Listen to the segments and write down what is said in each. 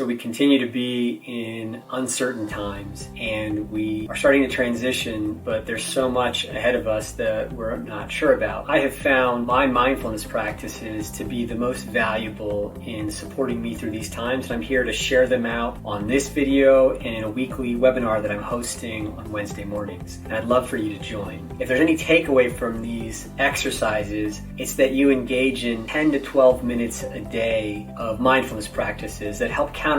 So we continue to be in uncertain times, and we are starting to transition, but there's so much ahead of us that we're not sure about. I have found my mindfulness practices to be the most valuable in supporting me through these times, and I'm here to share them out on this video and in a weekly webinar that I'm hosting on Wednesday mornings. And I'd love for you to join. If there's any takeaway from these exercises, it's that you engage in 10 to 12 minutes a day of mindfulness practices that help counterbalance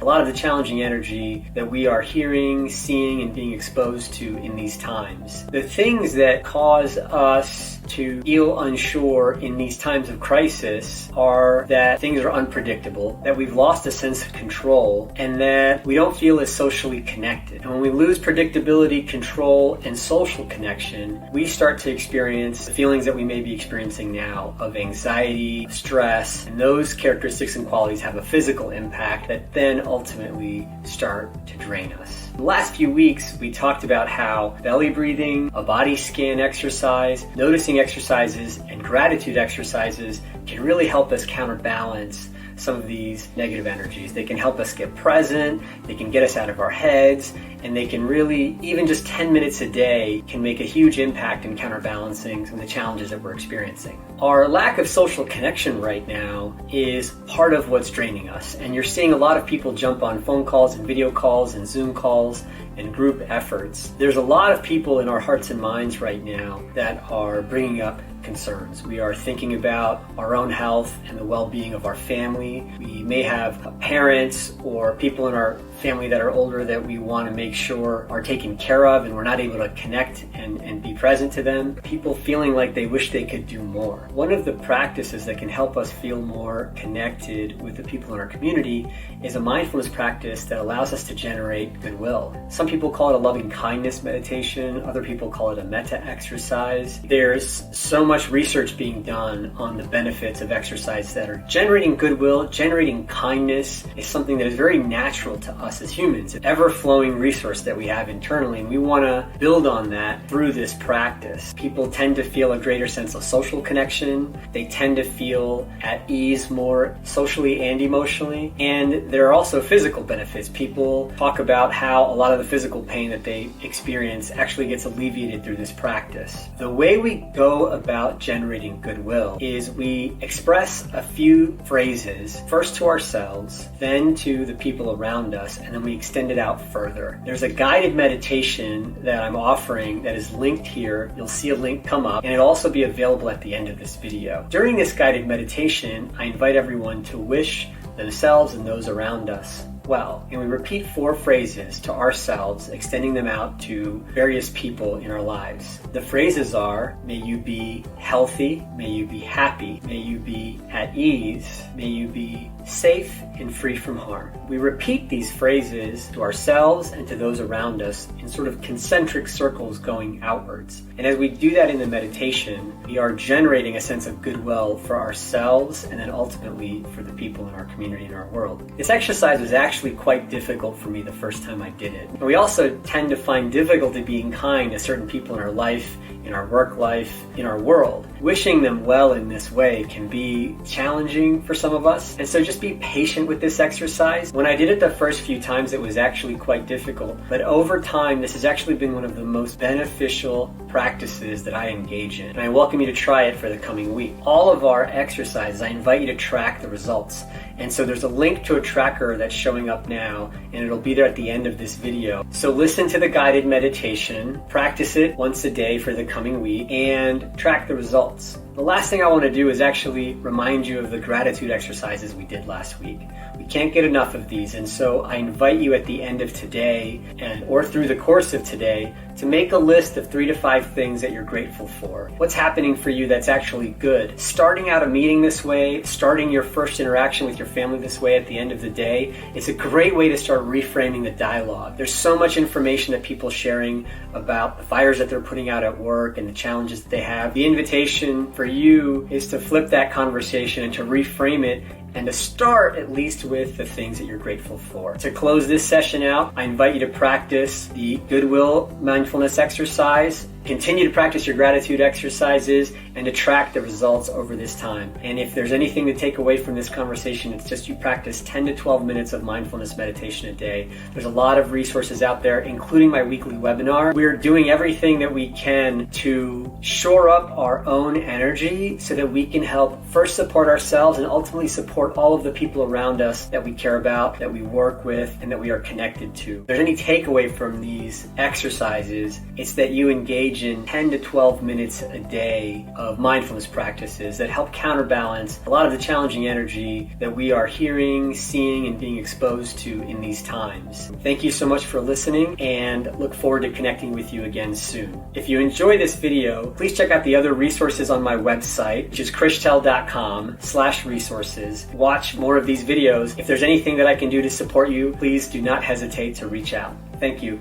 a lot of the challenging energy that we are hearing, seeing, and being exposed to in these times. The things that cause us to feel unsure in these times of crisis are that things are unpredictable, that we've lost a sense of control, and that we don't feel as socially connected. And when we lose predictability, control, and social connection, we start to experience the feelings that we may be experiencing now of anxiety, stress, and those characteristics and qualities have a physical impact that then ultimately start to drain us. The last few weeks, we talked about how belly breathing, a body scan exercise, noticing exercises, and gratitude exercises can really help us counterbalance some of these negative energies. They can help us get present, they can get us out of our heads, and they can really, even just 10 minutes a day, can make a huge impact in counterbalancing some of the challenges that we're experiencing. Our lack of social connection right now is part of what's draining us, and you're seeing a lot of people jump on phone calls and video calls and Zoom calls and group efforts. There's a lot of people in our hearts and minds right now that are bringing up concerns. We are thinking about our own health and the well-being of our family. We may have parents or people in our family that are older that we want to make sure are taken care of, and we're not able to connect and be present to them. People feeling like they wish they could do more. One of the practices that can help us feel more connected with the people in our community is a mindfulness practice that allows us to generate goodwill. Some people call it a loving kindness meditation. Other people call it a metta exercise. There's so much research being done on the benefits of exercise that are generating goodwill, generating kindness is something that is very natural to us as humans, an ever-flowing resource that we have internally, and we want to build on that through this practice. People tend to feel a greater sense of social connection. They tend to feel at ease more socially and emotionally, and there are also physical benefits. People talk about how a lot of the physical pain that they experience actually gets alleviated through this practice. The way we go about generating goodwill is we express a few phrases, first to ourselves, then to the people around us, and then we extend it out further. There's a guided meditation that I'm offering that is linked here. You'll see a link come up, and it'll also be available at the end of this video. During this guided meditation, I invite everyone to wish themselves and those around us well, and we repeat 4 phrases to ourselves, extending them out to various people in our lives. The phrases are, may you be healthy, may you be happy, may you be at ease, may you be safe and free from harm. We repeat these phrases to ourselves and to those around us in sort of concentric circles going outwards. And as we do that in the meditation, we are generating a sense of goodwill for ourselves and then ultimately for the people in our community and our world. This exercise was actually quite difficult for me the first time I did it. And we also tend to find difficulty being kind to certain people in our life, in our work life, in our world. Wishing them well in this way can be challenging for some of us. And so just be patient with this exercise. When I did it the first few times, it was actually quite difficult. But over time, this has actually been one of the most beneficial practices that I engage in. And I welcome you to try it for the coming week. All of our exercises, I invite you to track the results. And so there's a link to a tracker that's showing up now, and it'll be there at the end of this video. So listen to the guided meditation, practice it once a day for the coming week, and track the results. The last thing I want to do is actually remind you of the gratitude exercises we did last week. We can't get enough of these, and so I invite you at the end of today or through the course of today to make a list of 3 to 5 things that you're grateful for. What's happening for you that's actually good? Starting out a meeting this way, starting your first interaction with your family this way at the end of the day, it's a great way to start reframing the dialogue. There's so much information that people are sharing about the fires that they're putting out at work and the challenges that they have. The invitation for you is to flip that conversation and to reframe it and to start at least with the things that you're grateful for. To close this session out, I invite you to practice the Goodwill mindfulness exercise Continue to practice your gratitude exercises and to track the results over this time. And if there's anything to take away from this conversation, it's just you practice 10 to 12 minutes of mindfulness meditation a day. There's a lot of resources out there, including my weekly webinar. We're doing everything that we can to shore up our own energy so that we can help first support ourselves and ultimately support all of the people around us that we care about, that we work with, and that we are connected to. If there's any takeaway from these exercises, it's that you engage in 10 to 12 minutes a day of mindfulness practices that help counterbalance a lot of the challenging energy that we are hearing, seeing, and being exposed to in these times. Thank you so much for listening, and look forward to connecting with you again soon. If you enjoy this video, please check out the other resources on my website, which is krishtel.com/resources. Watch more of these videos. If there's anything that I can do to support you, please do not hesitate to reach out. Thank you.